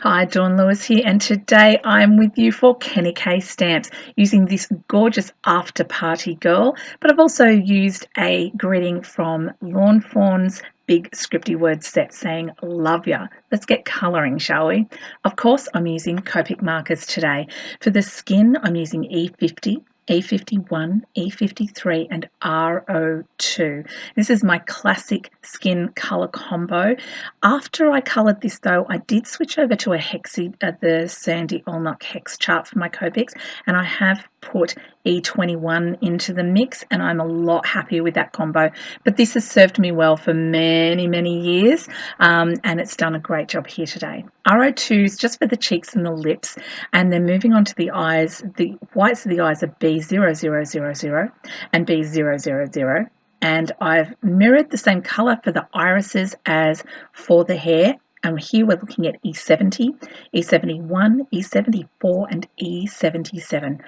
Hi, Dawn Lewis here, and today I'm with you for KennyK Stamps using this gorgeous After Party girl, but I've also used a greeting from Fawn's big scripty word set saying love ya. Let's get colouring, shall we? Of course, I'm using Copic markers today. For the skin, I'm using E50, E51, E53 and RO2. This is my classic skin colour combo. After I coloured this though, I did switch over to a hexi, the Sandy Olnock hex chart for my Copics, and I have put E21 into the mix, and I'm a lot happier with that combo. But this has served me well for many years, and it's done a great job here today. RO2 is just for the cheeks and the lips, and then moving on to the eyes. The whites of the eyes are B0000 and B000. And I've mirrored the same colour for the irises as for the hair. And here we're looking at E70, E71, E74 and E77.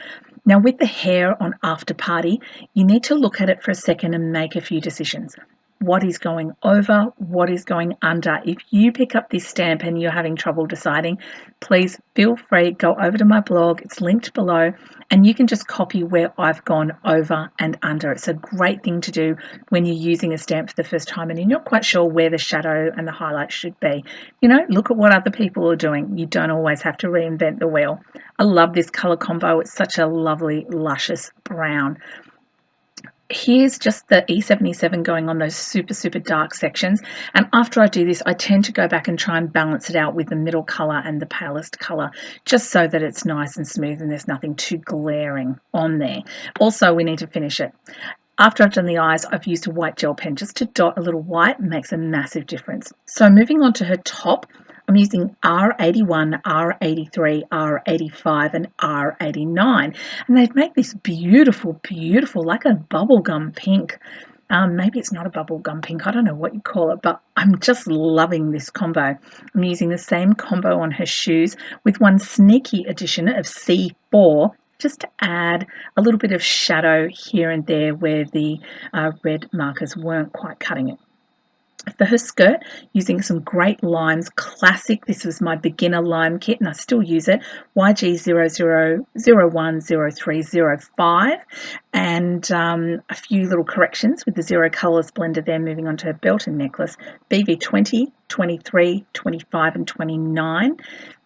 Now with the hair on After Party, you need to look at it for a second and make a few decisions. What is going over, what is going under? If you pick up this stamp and you're having trouble deciding, please feel free, go over to my blog, it's linked below, and you can just copy where I've gone over and under. It's a great thing to do when you're using a stamp for the first time and you're not quite sure where the shadow and the highlight should be. You know, look at what other people are doing. You don't always have to reinvent the wheel. I love this colour combo. It's such a lovely, luscious brown. Here's just the E77 going on those super dark sections, and after I do this I tend to go back and try and balance it out with the middle colour and the palest colour, just so that it's nice and smooth and there's nothing too glaring on there. Also, we need to finish it. After I've done the eyes, I've used a white gel pen just to dot a little white. Makes a massive difference. So moving on to her top, I'm using R81, R83, R85 and R89, and they make this beautiful, like a bubblegum pink. Maybe it's not a bubblegum pink, I don't know what you call it, but I'm just loving this combo. I'm using the same combo on her shoes with one sneaky addition of C4, just to add a little bit of shadow here and there where the red markers weren't quite cutting it. For her skirt, using some great limes, classic. This was my beginner lime kit and I still use it. YG00010305, and a few little corrections with the zero colours blended there. Moving on to her belt and necklace, BB20, 23, 25 and 29.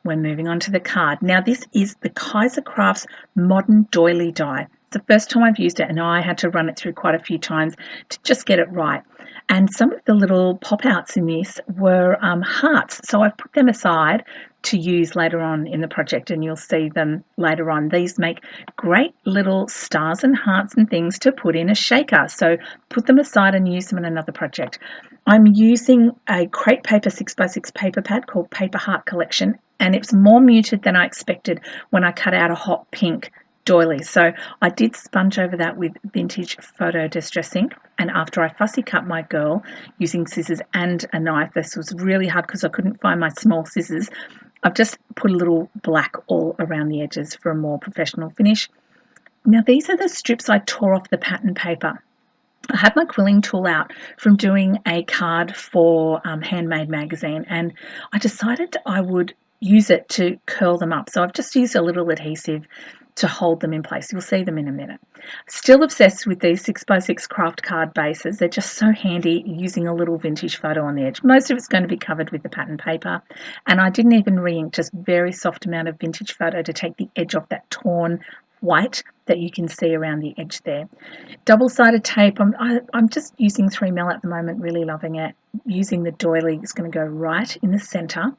We're moving on to the card. Now this is the Kaiser Crafts Modern Doily die. It's the first time I've used it and I had to run it through quite a few times to just get it right. And some of the little pop-outs in this were hearts, so I've put them aside to use later on in the project, and you'll see them later on. These make great little stars and hearts and things to put in a shaker, so put them aside and use them in another project. I'm using a crepe paper 6x6 paper pad called Paper Heart Collection, and it's more muted than I expected when I cut out a hot pink doily. So I did sponge over that with vintage photo distress ink, and after I fussy cut my girl using scissors and a knife, this was really hard because I couldn't find my small scissors, I've just put a little black all around the edges for a more professional finish. Now these are the strips I tore off the pattern paper. I had my quilling tool out from doing a card for Handmade magazine, and I decided I would use it to curl them up. So I've just used a little adhesive to hold them in place. You'll see them in a minute. Still obsessed with these 6x6 craft card bases. They're just so handy, using a little vintage photo on the edge. Most of it's going to be covered with the pattern paper, and I didn't even re-ink, just very soft amount of vintage photo to take the edge off that torn white that you can see around the edge there. Double-sided tape, I'm just using 3mm at the moment, really loving it. Using the doily, it's going to go right in the center,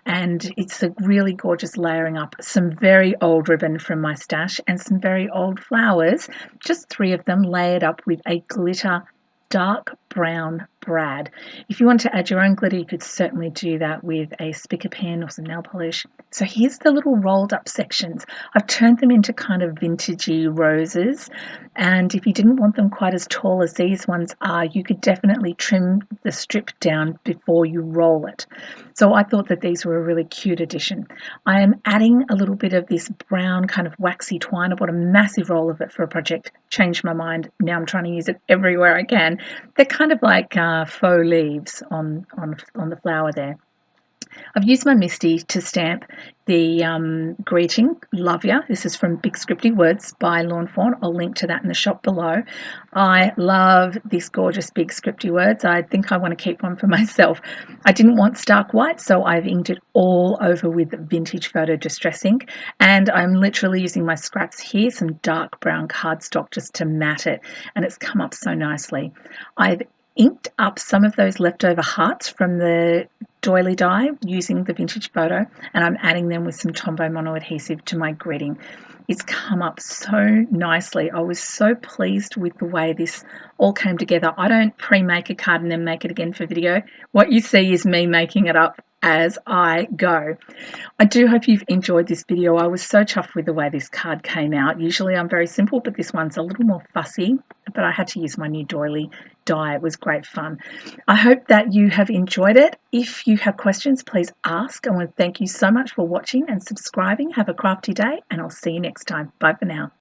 and it's a really gorgeous layering up. Some very old ribbon from my stash and some very old flowers, just 3 of them layered up with a glitter dark brown brad. If you want to add your own glitter, you could certainly do that with a spicker pen or some nail polish. So here's the little rolled up sections. I've turned them into kind of vintagey roses, and if you didn't want them quite as tall as these ones are, you could definitely trim the strip down before you roll it. So I thought that these were a really cute addition. I am adding a little bit of this brown kind of waxy twine. I bought a massive roll of it for a project, changed my mind. Now I'm trying to use it everywhere I can. They're kind of like faux leaves on the flower there. I've used my Misty to stamp the greeting, love ya. This is from Big Scripty Words by Fawn. I'll link to that in the shop below. I love this gorgeous Big Scripty Words. I think I want to keep one for myself. I didn't want stark white, so I've inked it all over with vintage photo distress ink, and I'm literally using my scraps here, some dark brown cardstock, just to mat it, and it's come up so nicely. I've inked up some of those leftover hearts from the doily die using the vintage photo, and I'm adding them with some Tombow mono adhesive to my greeting. It's come up so nicely. I was so pleased with the way this all came together. I don't pre-make a card and then make it again for video. What you see is me making it up as I go. I do hope you've enjoyed this video. I was so chuffed with the way this card came out. Usually I'm very simple, but this one's a little more fussy, but I had to use my new doily die. It was great fun. I hope that you have enjoyed it. If you have questions, please ask. I want to thank you so much for watching and subscribing. Have a crafty day, and I'll see you next time. Bye for now.